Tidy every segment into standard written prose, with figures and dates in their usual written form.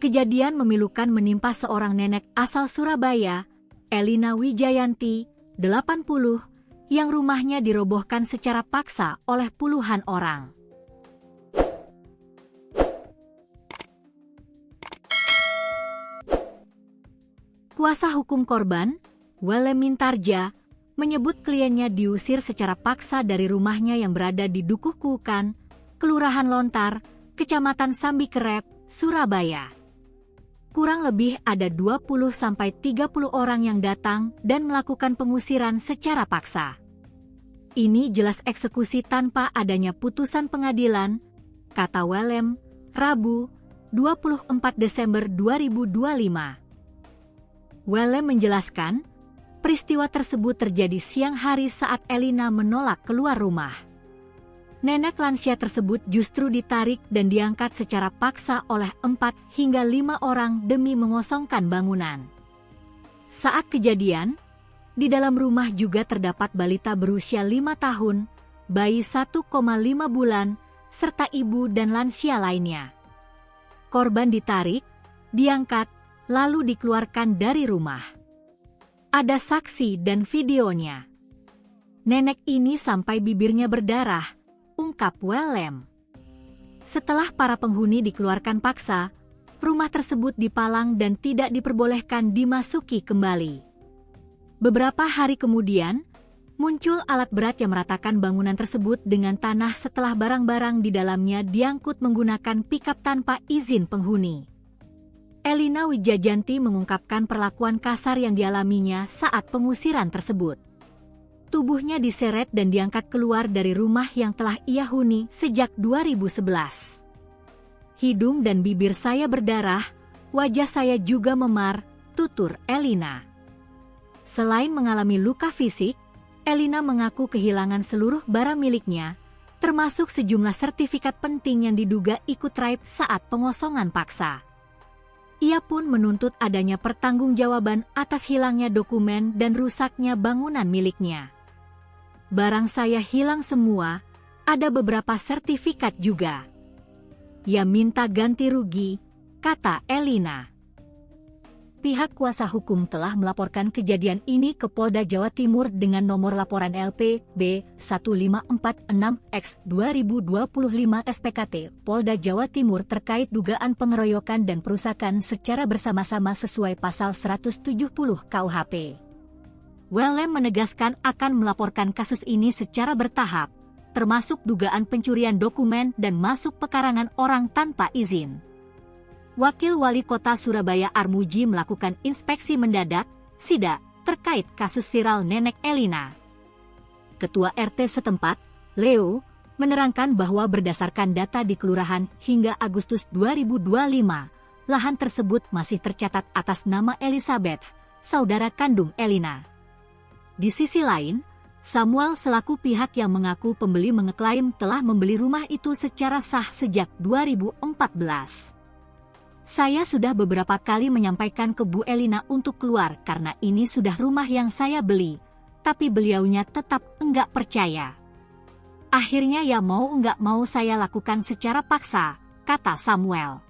Kejadian memilukan menimpa seorang nenek asal Surabaya, Elina Wijayanti, 80, yang rumahnya dirobohkan secara paksa oleh puluhan orang. Kuasa hukum korban, Wellem Mintarja, menyebut kliennya diusir secara paksa dari rumahnya yang berada di Dukuh Kuukan, Kelurahan Lontar, Kecamatan Sambikerep, Surabaya. Kurang lebih ada 20-30 orang yang datang dan melakukan pengusiran secara paksa. Ini jelas eksekusi tanpa adanya putusan pengadilan, kata Wellem, Rabu, 24 Desember 2025. Wellem menjelaskan, peristiwa tersebut terjadi siang hari saat Elina menolak keluar rumah. Nenek lansia tersebut justru ditarik dan diangkat secara paksa oleh 4 hingga 5 orang demi mengosongkan bangunan. Saat kejadian, di dalam rumah juga terdapat balita berusia 5 tahun, bayi 1,5 bulan, serta ibu dan lansia lainnya. Korban ditarik, diangkat, lalu dikeluarkan dari rumah. Ada saksi dan videonya. Nenek ini sampai bibirnya berdarah, ungkap Wellem. Setelah para penghuni dikeluarkan paksa, rumah tersebut dipalang dan tidak diperbolehkan dimasuki kembali. Beberapa hari kemudian, muncul alat berat yang meratakan bangunan tersebut dengan tanah setelah barang-barang di dalamnya diangkut menggunakan pikap tanpa izin penghuni. Elina Wijayanti mengungkapkan perlakuan kasar yang dialaminya saat pengusiran tersebut. Tubuhnya diseret dan diangkat keluar dari rumah yang telah ia huni sejak 2011. Hidung dan bibir saya berdarah, wajah saya juga memar, tutur Elina. Selain mengalami luka fisik, Elina mengaku kehilangan seluruh barang miliknya, termasuk sejumlah sertifikat penting yang diduga ikut raib saat pengosongan paksa. Ia pun menuntut adanya pertanggungjawaban atas hilangnya dokumen dan rusaknya bangunan miliknya. Barang saya hilang semua, ada beberapa sertifikat juga. Ia minta ganti rugi, kata Elina. Pihak kuasa hukum telah melaporkan kejadian ini ke Polda Jawa Timur dengan nomor laporan LPB 1546/2025 SPKT Polda Jawa Timur terkait dugaan pengeroyokan dan perusakan secara bersama-sama sesuai pasal 170 KUHP. Wellem menegaskan akan melaporkan kasus ini secara bertahap, termasuk dugaan pencurian dokumen dan masuk pekarangan orang tanpa izin. Wakil Wali Kota Surabaya Armuji melakukan inspeksi mendadak, SIDA, terkait kasus viral nenek Elina. Ketua RT setempat, Leo, menerangkan bahwa berdasarkan data di kelurahan hingga Agustus 2025, lahan tersebut masih tercatat atas nama Elizabeth, saudara kandung Elina. Di sisi lain, Samuel selaku pihak yang mengaku pembeli mengeklaim telah membeli rumah itu secara sah sejak 2014. Saya sudah beberapa kali menyampaikan ke Bu Elina untuk keluar karena ini sudah rumah yang saya beli, tapi beliaunya tetap enggak percaya. Akhirnya ya mau enggak mau saya lakukan secara paksa, kata Samuel.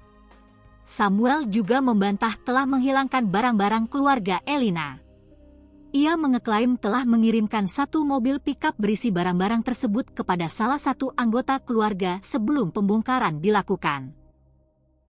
Samuel juga membantah telah menghilangkan barang-barang keluarga Elina. Ia mengeklaim telah mengirimkan 1 mobil pikap berisi barang-barang tersebut kepada salah satu anggota keluarga sebelum pembongkaran dilakukan.